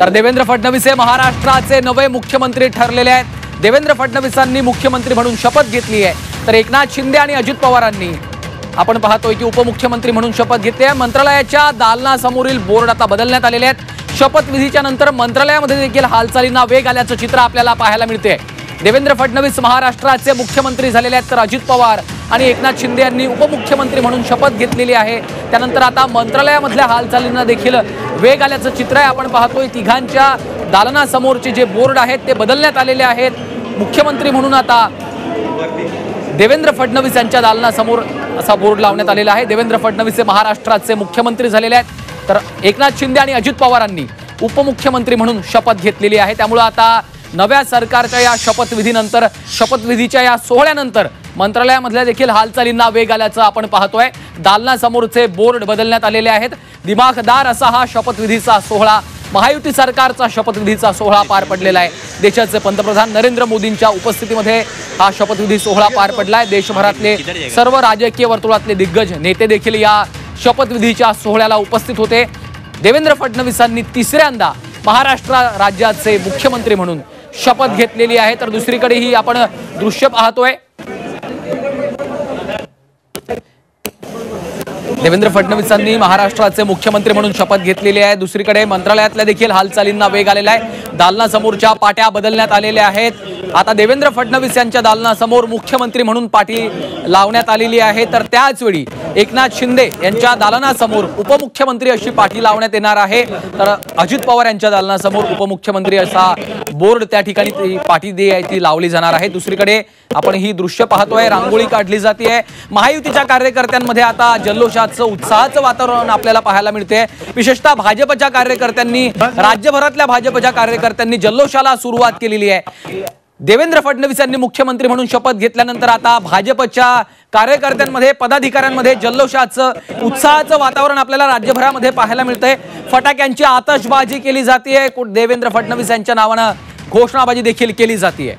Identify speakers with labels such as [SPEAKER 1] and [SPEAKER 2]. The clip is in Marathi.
[SPEAKER 1] तर देवेंद्र फडणवीस हे महाराष्ट्राचे नवे मुख्यमंत्री ठरलेले आहेत। देवेंद्र फडणवीसांनी मुख्यमंत्री म्हणून शपथ घेतली आहे, तर एकनाथ शिंदे आणि अजित पवारांनी आपण पाहतोय की उपमुख्यमंत्री म्हणून शपथ घेतली आहे। मंत्रालयाच्या दालनासमोरील बोर्ड आता बदलण्यात आलेले आहेत। शपथविधीच्या नंतर मंत्रालयामध्ये देखील हालचालींना वेग आल्याचं चित्र आपल्याला पाहायला मिळते। देवेंद्र फडणवीस महाराष्ट्राचे मुख्यमंत्री झालेले आहेत, तर अजित पवार आणि एकनाथ शिंदे यांनी उपमुख्यमंत्री म्हणून शपथ घेतलेली आहे। त्यानंतर आता मंत्रालयामधल्या हालचालींना देखील वेग आल्याचं चित्र आहे। आपण पाहतोय तिघांच्या दालनासमोरचे जे बोर्ड आहेत ते बदलण्यात आलेले आहेत। मुख्यमंत्री म्हणून आता देवेंद्र फडणवीस यांच्या दालनासमोर असा बोर्ड लावण्यात आलेला आहे। देवेंद्र फडणवीस हे महाराष्ट्राचे मुख्यमंत्री झालेले आहेत, तर एकनाथ शिंदे आणि अजित पवारांनी उपमुख्यमंत्री म्हणून शपथ घेतलेली आहे। त्यामुळे आता नव्या सरकारच्या या शपथविधीनंतर, शपथविधीच्या या सोहळ्यानंतर मंत्रालयामधल्या देखील हालचालींना वेग आल्याचं आपण पाहतोय। दालनासमोरचे बोर्ड बदलण्यात आलेले आहेत। दिमाखदार असा हा शपथविधीचा सोहळा, महायुती सरकारचा शपथविधीचा सोहळा पार पडलेला आहे। देशाचे पंतप्रधान नरेंद्र मोदींच्या उपस्थितीमध्ये हा शपथविधी सोहळा पार पडलाय। देशभरातले सर्व राजकीय वर्तुळातले दिग्गज नेते देखील या शपथविधीच्या सोहळ्याला उपस्थित होते। देवेंद्र फडणवीसांनी तिसऱ्यांदा महाराष्ट्र राज्याचे मुख्यमंत्री म्हणून शपथ घेतलेली आहे। तर दुसरीकडे ही आपण दृश्य पाहतोय, देवेंद्र फडणवीसांनी महाराष्ट्राचे मुख्यमंत्री म्हणून शपथ घेतलेली आहे। दुसरीकडे मंत्रालयातल्या देखील हालचालींना वेग आलेला आहे। दालनासमोरच्या पाट्या बदलण्यात आलेल्या आहेत। आता देवेंद्र फडणवीस यांच्या दालनासमोर मुख्यमंत्री म्हणून पाटी लावण्यात आलेली आहे, तर त्याच वेळी एकनाथ शिंदे यांच्या दालनासमोर उपमुख्यमंत्री अशी पाटी लावण्यात येणार आहे। तर अजित पवार यांच्या दालनासमोर उपमुख्यमंत्री असा बोर्ड त्या ठिकाणी ती पाटी ती लावली जाणार आहे। दुसरीकडे आपण ही दृश्य पाहतोय, रांगोळी काढली जाते। महायुतीच्या कार्यकर्त्यांमध्ये आता जल्लोषाचं, उत्साहाचं वातावरण आपल्याला पाहायला मिळते। विशेषतः भाजपच्या कार्यकर्त्यांनी, राज्यभरातल्या भाजपच्या कार्यकर्त्यांनी जल्लोषाला सुरुवात केलेली आहे। देवेंद्र फडणवीस यांनी मुख्यमंत्री म्हणून शपथ घेतल्यानंतर आता भाजपच्या कार्यकर्त्यांमध्ये, पदाधिकाऱ्यांमध्ये जल्लोषाचं, उत्साहाचं वातावरण आपल्याला राज्यभरामध्ये पाहायला मिळतंय। फटाक्यांची आतषबाजी केली जाते, देवेंद्र फडणवीस यांच्या नावानं घोषणाबाजी देखील केली जाते।